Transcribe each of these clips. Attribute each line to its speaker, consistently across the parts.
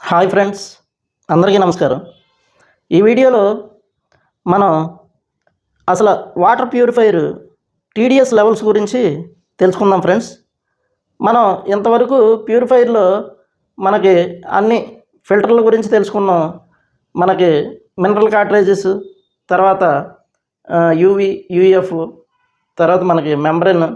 Speaker 1: Hi friends, అందరికీ నమస్కారం. ఈ వీడియోలో మనం అసలు వాటర్ ప్యూరిఫైయర్ టీడీఎస్ లెవెల్స్ గురించి తెలుసుకుందాం ఫ్రెండ్స్. మనం ఇంతవరకు ప్యూరిఫైయర్లో మనకి అన్ని ఫిల్టర్ల గురించి తెలుసుకున్నాం. మనకి మినరల్ కార్ట్రేజెస్, తర్వాత యూవి, యూఎఫ్, తర్వాత మనకి మెంబ్రెన్,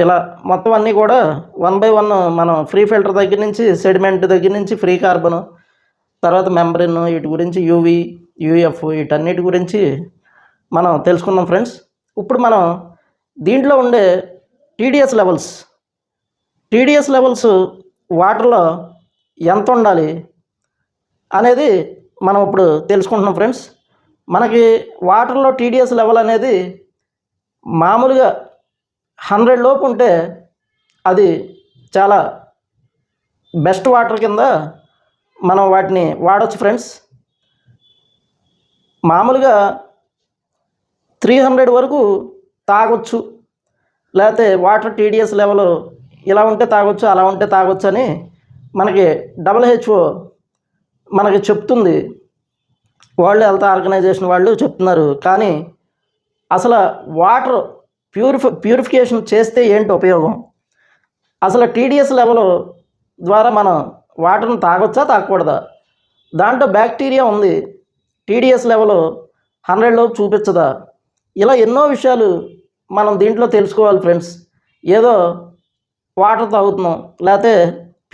Speaker 1: ఇలా మొత్తం అన్నీ కూడా 1 by 1 మనం ఫ్రీ ఫిల్టర్ దగ్గర నుంచి, సెడిమెంట్ దగ్గర నుంచి, ఫ్రీ కార్బన్, తర్వాత మెంబ్రెన్, వీటి గురించి యూవి, యూఎఫ్, వీటన్నిటి గురించి మనం తెలుసుకున్నాం ఫ్రెండ్స్. ఇప్పుడు మనం దీంట్లో ఉండే టీడీఎస్ లెవెల్స్ వాటర్లో ఎంత ఉండాలి అనేది మనం ఇప్పుడు తెలుసుకుంటున్నాం ఫ్రెండ్స్. మనకి వాటర్లో టీడీఎస్ లెవెల్ అనేది మామూలుగా 100 లోపు ఉంటే అది చాలా బెస్ట్ వాటర్ కింద మనం వాటిని వాడచ్చు ఫ్రెండ్స్. మామూలుగా 300 వరకు తాగొచ్చు, లేకపోతే వాటర్ టీడీఎస్ లెవెల్ ఇలా ఉంటే తాగొచ్చు, అలా ఉంటే తాగొచ్చు అని మనకి WHO మనకి చెప్తుంది. వరల్డ్ హెల్త్ ఆర్గనైజేషన్ వాళ్ళు చెప్తున్నారు. కానీ అసలు వాటర్ ప్యూరిఫికేషన్ చేస్తే ఏంటి ఉపయోగం? అసలు టీడీఎస్ లెవెల్ ద్వారా మనం వాటర్ని తాగొచ్చా, తాగకూడదా? దాంట్లో బ్యాక్టీరియా ఉంది, టీడీఎస్ లెవెల్ 100 లోపు చూపించదా? ఇలా ఎన్నో విషయాలు మనం దీంట్లో తెలుసుకోవాలి ఫ్రెండ్స్. ఏదో వాటర్ తాగుతున్నాం, లేకపోతే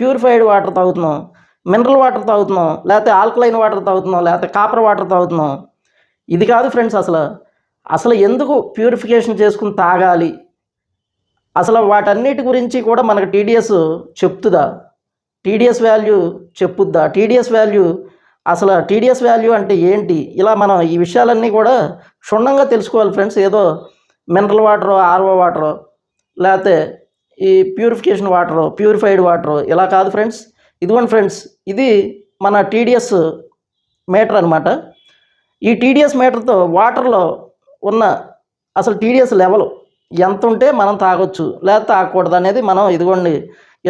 Speaker 1: ప్యూరిఫైడ్ వాటర్ తాగుతున్నాం, మినరల్ వాటర్ తాగుతున్నాం, లేకపోతే ఆల్కలైన్ వాటర్ తాగుతున్నాం, లేకపోతే కాపర్ వాటర్ తాగుతున్నాం. ఇది కాదు ఫ్రెండ్స్. అసలు ఎందుకు ప్యూరిఫికేషన్ చేసుకుని తాగాలి? అసలు వాటన్నిటి గురించి కూడా మనకు టీడీఎస్ చెప్తుందా? టీడీఎస్ వాల్యూ చెప్పుద్దా? టీడీఎస్ వాల్యూ అంటే ఏంటి? ఇలా మనం ఈ విషయాలన్నీ కూడా క్షుణ్ణంగా తెలుసుకోవాలి ఫ్రెండ్స్. ఏదో మినరల్ వాటరు, ఆర్ఓ వాటరు, లేకపోతే ఈ ప్యూరిఫికేషన్ వాటరు, ప్యూరిఫైడ్ వాటరు ఇలా కాదు ఫ్రెండ్స్. ఇదిగోండి ఫ్రెండ్స్, ఇది మన టీడీఎస్ మీటర్ అనమాట. ఈ టీడీఎస్ మీటర్తో వాటర్లో ఉన్న అసలు టీడీఎస్ లెవెల్ ఎంత ఉంటే మనం తాగొచ్చు, లేకపోతే తాగకూడదు అనేది మనం ఇదిగోండి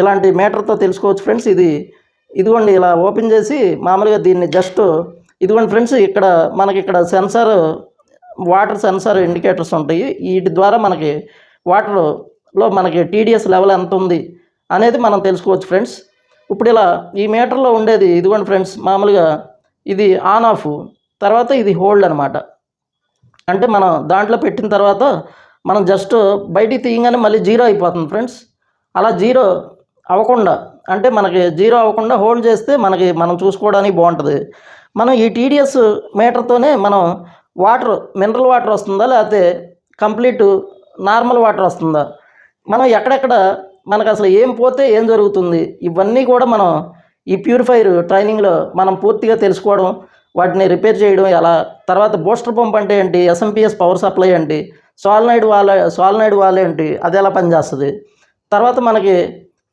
Speaker 1: ఇలాంటి మీటర్తో తెలుసుకోవచ్చు ఫ్రెండ్స్. ఇదిగోండి ఇలా ఓపెన్ చేసి మామూలుగా దీన్ని జస్ట్ ఇదిగోండి ఫ్రెండ్స్, మనకి ఇక్కడ వాటర్ సెన్సార్ ఇండికేటర్స్ ఉంటాయి. వీటి ద్వారా మనకి వాటర్లో మనకి టీడీఎస్ లెవెల్ ఎంత ఉంది అనేది మనం తెలుసుకోవచ్చు ఫ్రెండ్స్. ఇప్పుడు ఇలా ఈ మీటర్లో ఉండేది ఇదిగోండి ఫ్రెండ్స్, మామూలుగా ఇది ఆన్ ఆఫ్, తర్వాత ఇది హోల్డ్ అనమాట. అంటే మనం దాంట్లో పెట్టిన తర్వాత మనం జస్ట్ బయటికి తీయగానే మళ్ళీ జీరో అయిపోతుంది ఫ్రెండ్స్. అలా జీరో అవ్వకుండా, అంటే మనకి జీరో అవ్వకుండా హోల్డ్ చేస్తే మనం చూసుకోవడానికి బాగుంటుంది. మనం ఈ టీడీఎస్ మీటర్తోనే మనం మినరల్ వాటర్ వస్తుందా, లేకపోతే కంప్లీట్ నార్మల్ వాటర్ వస్తుందా, మనం ఎక్కడెక్కడ మనకు అసలు ఏం పోతే ఏం జరుగుతుంది, ఇవన్నీ కూడా మనం ఈ ప్యూరిఫైయర్ ట్రైనింగ్లో మనం పూర్తిగా తెలుసుకోవడం, వాటిని రిపేర్ చేయడం ఎలా, తర్వాత బూస్టర్ పంప్ అంటే ఏంటి, ఎస్ఎంపిఎస్ పవర్ సప్లై ఏంటి, సాలినాయిడ్ వాల్ ఏంటి, అది ఎలా పనిచేస్తుంది, తర్వాత మనకి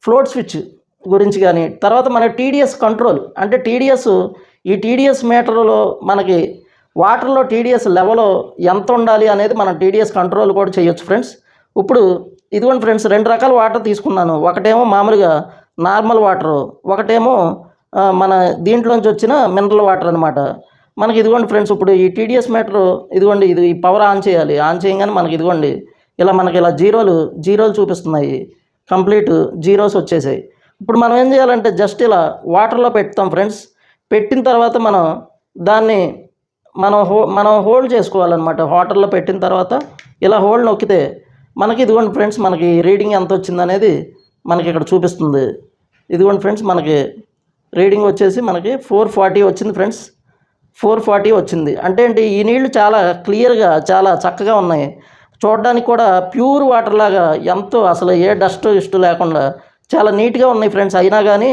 Speaker 1: ఫ్లోట్ స్విచ్ గురించి కానీ, తర్వాత మన టీడీఎస్ కంట్రోల్ అంటే ఈ టీడీఎస్ మీటర్లో మనకి వాటర్లో టీడీఎస్ లెవెల్ ఎంత ఉండాలి అనేది మనం టీడీఎస్ కంట్రోల్ కూడా చేయొచ్చు ఫ్రెండ్స్. ఇప్పుడు ఇదిగోండి ఫ్రెండ్స్, 2 రకాల వాటర్ తీసుకున్నాను. ఒకటేమో మామూలుగా నార్మల్ వాటరు, ఒకటేమో మన దీంట్లోంచి వచ్చిన మినరల్ వాటర్ అనమాట. మనకి ఇదిగోండి ఫ్రెండ్స్, ఇప్పుడు ఈ టీడీఎస్ మీటర్ ఇదిగోండి, ఇది పవర్ ఆన్ చేయగానే మనకి ఇదిగోండి ఇలా జీరోలు చూపిస్తున్నాయి, కంప్లీట్ జీరోస్ వచ్చేసాయి. ఇప్పుడు మనం ఏం చేయాలంటే జస్ట్ ఇలా వాటర్లో పెడతాం ఫ్రెండ్స్. పెట్టిన తర్వాత దాన్ని మనం హోల్డ్ చేసుకోవాలన్నమాట. వాటర్లో పెట్టిన తర్వాత ఇలా హోల్డ్ నొక్కితే మనకి ఇదిగోండి ఫ్రెండ్స్, మనకి రీడింగ్ ఎంత వచ్చింది అనేది మనకి ఇక్కడ చూపిస్తుంది. ఇదిగోండి ఫ్రెండ్స్, మనకి రీడింగ్ వచ్చేసి మనకి 440 వచ్చింది ఫ్రెండ్స్. 440 వచ్చింది. అంటే ఏంటి, ఈ నీళ్లు చాలా క్లియర్గా, చాలా చక్కగా ఉన్నాయి. చూడడానికి కూడా ప్యూర్ వాటర్ లాగా ఎంతో అసలు ఏ డస్ట్ లేకుండా చాలా నీట్గా ఉన్నాయి ఫ్రెండ్స్. అయినా కానీ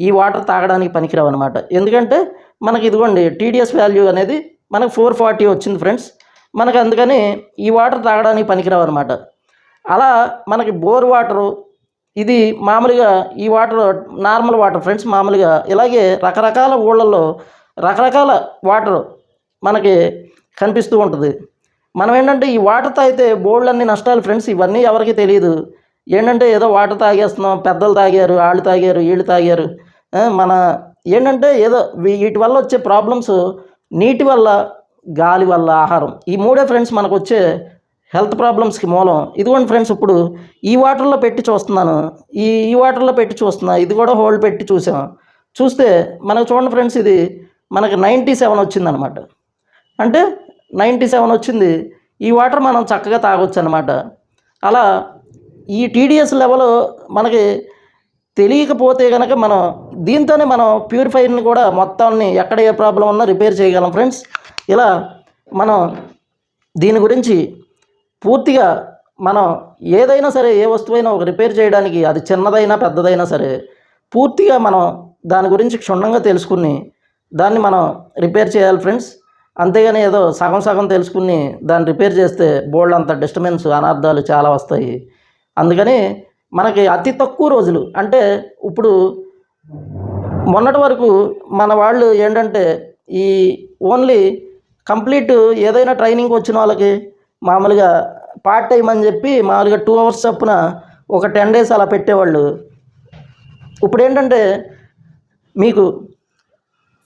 Speaker 1: ఈ వాటర్ తాగడానికి పనికిరావు అనమాట. ఎందుకంటే మనకి ఇదిగోండి టీడీఎస్ వాల్యూ అనేది మనకు 440 వచ్చింది ఫ్రెండ్స్. మనకు అందుకని ఈ వాటర్ తాగడానికి పనికిరావు అనమాట. అలా మనకి బోర్ వాటరు, ఇది మామూలుగా ఈ వాటర్ నార్మల్ వాటర్ ఫ్రెండ్స్. మామూలుగా ఇలాగే రకరకాల ఊళ్ళల్లో రకరకాల వాటర్ మనకి కనిపిస్తూ ఉంటుంది. మనం ఏంటంటే ఈ వాటర్ తాగితే బోల్డ్ నష్టాలు ఫ్రెండ్స్. ఇవన్నీ ఎవరికి తెలియదు. ఏంటంటే ఏదో వాటర్ తాగేస్తున్నాం, పెద్దలు తాగారు, వాళ్ళు తాగారు, వీళ్ళు తాగారు, మన ఏంటంటే ఏదో వీటి వల్ల వచ్చే ప్రాబ్లమ్స్ నీటి వల్ల, గాలి వల్ల, ఆహారం ఈ మూడే ఫ్రెండ్స్ మనకు వచ్చే హెల్త్ ప్రాబ్లమ్స్కి మూలం. ఇదిగోండి ఫ్రెండ్స్, ఇప్పుడు ఈ వాటర్లో పెట్టి చూస్తున్నాను, ఈ వాటర్లో పెట్టి చూస్తున్నా, ఇది కూడా హోల్డ్ పెట్టి చూసాం. చూస్తే మనకు చూడండి ఫ్రెండ్స్, ఇది మనకి 97 వచ్చిందనమాట. అంటే 97 వచ్చింది. ఈ వాటర్ మనం చక్కగా తాగొచ్చు అనమాట. అలా ఈ టీడీఎస్ లెవెల్ మనకి తెలియకపోతే కనుక మనం దీంతోనే మనం ప్యూరిఫైర్ని కూడా మొత్తాన్ని ఎక్కడ ఏ ప్రాబ్లం ఉన్నా రిపేర్ చేయగలం ఫ్రెండ్స్. ఇలా మనం దీని గురించి పూర్తిగా మనం ఏదైనా సరే, ఏ వస్తువైనా ఒక రిపేర్ చేయడానికి, అది చిన్నదైనా పెద్దదైనా సరే, పూర్తిగా మనం దాని గురించి క్షుణ్ణంగా తెలుసుకుని దాన్ని మనం రిపేర్ చేయాలి ఫ్రెండ్స్. అంతేగాని ఏదో సగం సగం తెలుసుకుని దాన్ని రిపేర్ చేస్తే బోల్డ్ అంత డిస్టర్బెన్స్, అనార్థాలు చాలా వస్తాయి. అందుకని మనకి అతి తక్కువ రోజులు, అంటే ఇప్పుడు మొన్నటి వరకు మన వాళ్ళు ఏంటంటే ఈ ఓన్లీ కంప్లీట్ ఏదైనా ట్రైనింగ్ వచ్చిన వాళ్ళకి మామూలుగా పార్ట్ టైం అని చెప్పి మామూలుగా 2 hours చొప్పున ఒక 10 days అలా పెట్టేవాళ్ళు. ఇప్పుడు ఏంటంటే మీకు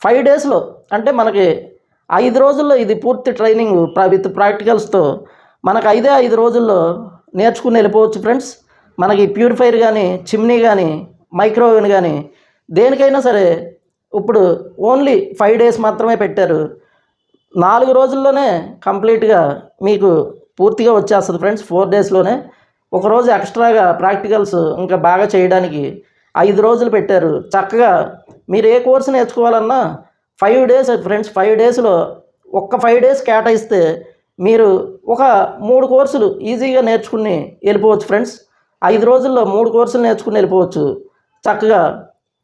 Speaker 1: 5 daysలో, అంటే మనకి 5 రోజుల్లో ఇది పూర్తి ట్రైనింగ్ విత్ ప్రాక్టికల్స్తో మనకు 5 రోజుల్లో నేర్చుకుని వెళ్ళిపోవచ్చు ఫ్రెండ్స్. మనకి ప్యూరిఫైర్ కానీ, చిమ్నీ కానీ, మైక్రోవేవ్ కానీ దేనికైనా సరే ఇప్పుడు ఓన్లీ 5 days మాత్రమే పెట్టారు. 4 రోజుల్లోనే కంప్లీట్గా మీకు పూర్తిగా వచ్చేస్తుంది ఫ్రెండ్స్. 4 daysలోనే ఒకరోజు ఎక్స్ట్రాగా ప్రాక్టికల్స్ ఇంకా బాగా చేయడానికి 5 రోజులు పెట్టారు. చక్కగా మీరు ఏ కోర్సు నేర్చుకోవాలన్నా 5 days ఫ్రెండ్స్. 5 daysలో ఒక్క 5 days కేటాయిస్తే మీరు ఒక 3 కోర్సులు ఈజీగా నేర్చుకుని వెళ్ళిపోవచ్చు ఫ్రెండ్స్. 5 రోజుల్లో 3 కోర్సులు నేర్చుకుని వెళ్ళిపోవచ్చు చక్కగా.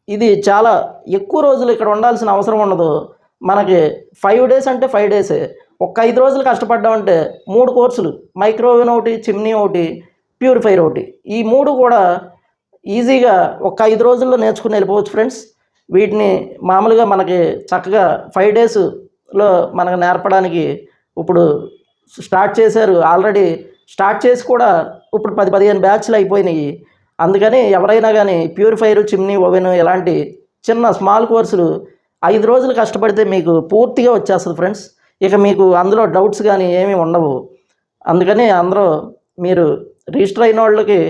Speaker 1: ఇది చాలా ఎక్కువ రోజులు ఇక్కడ ఉండాల్సిన అవసరం ఉండదు. మనకి 5 days అంటే 5 days, ఒక్క 5 రోజులు కష్టపడ్డామంటే 3 కోర్సులు, మైక్రోవేవ్ ఒకటి, చిమ్నీ ఒకటి, ప్యూరిఫైర్ ఒకటి, ఈ 3 కూడా ఈజీగా ఒక్క 5 రోజుల్లో నేర్చుకుని వెళ్ళిపోవచ్చు ఫ్రెండ్స్. వీటిని మామూలుగా మనకి చక్కగా 5 daysలో మనకు నేర్పడానికి ఇప్పుడు స్టార్ట్ చేశారు. ఆల్రెడీ స్టార్ట్ చేసి కూడా ఇప్పుడు 10-15 బ్యాచ్లు అయిపోయినాయి. అందుకని ఎవరైనా కానీ ప్యూరిఫైర్, చిమ్నీ, ఓవెన్ ఇలాంటి చిన్న స్మాల్ కోర్సులు 5 రోజులు కష్టపడితే మీకు పూర్తిగా వచ్చేస్తుంది ఫ్రెండ్స్. ఇక మీకు అందులో డౌట్స్ కానీ ఏమీ ఉండవు. అందుకని అందరూ మీరు రిజిస్టర్ అయిన వాళ్ళకి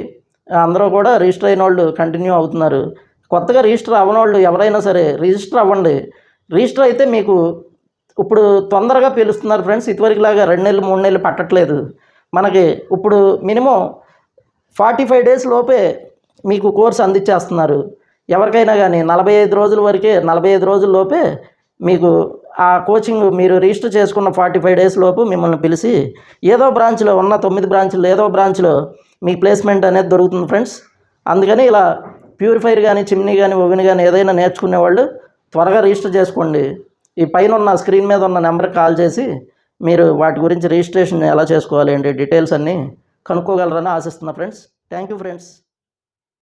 Speaker 1: అందరూ కూడా రిజిస్టర్ అయిన వాళ్ళు కంటిన్యూ అవుతున్నారు. కొత్తగా రిజిస్టర్ అవ్వని వాళ్ళు ఎవరైనా సరే రిజిస్టర్ అవ్వండి. రిజిస్టర్ అయితే మీకు ఇప్పుడు తొందరగా పిలుస్తున్నారు ఫ్రెండ్స్. ఇదివరకులాగా 2 నెలలు 3 నెలలు పట్టట్లేదు. మనకి ఇప్పుడు మినిమం 45 days లోపే మీకు కోర్సు అందించేస్తున్నారు. ఎవరికైనా కానీ 45 రోజుల వరకే, 45 రోజుల లోపే మీకు ఆ కోచింగ్ మీరు రిజిస్టర్ చేసుకున్న 45 days లోపు మిమ్మల్ని పిలిచి ఏదో బ్రాంచ్లో ఉన్న 9 బ్రాంచ్లు ఏదో బ్రాంచ్లో మీకు ప్లేస్మెంట్ అనేది దొరుకుతుంది ఫ్రెండ్స్. అందుకని ఇలా ప్యూరిఫైర్ కానీ, చిమ్నీ కానీ, ఓవెన్ కానీ ఏదైనా నేర్చుకునే వాళ్ళు త్వరగా రిజిస్టర్ చేసుకోండి. ఈ పైన ఉన్న స్క్రీన్ మీద ఉన్న నెంబర్కి కాల్ చేసి మీరు వాటి గురించి రిజిస్ట్రేషన్ ఎలా చేసుకోవాలి అంటే డీటెయిల్స్ అన్నీ కనుక్కోగలరని ఆశిస్తున్నా ఫ్రెండ్స్. Thank you friends.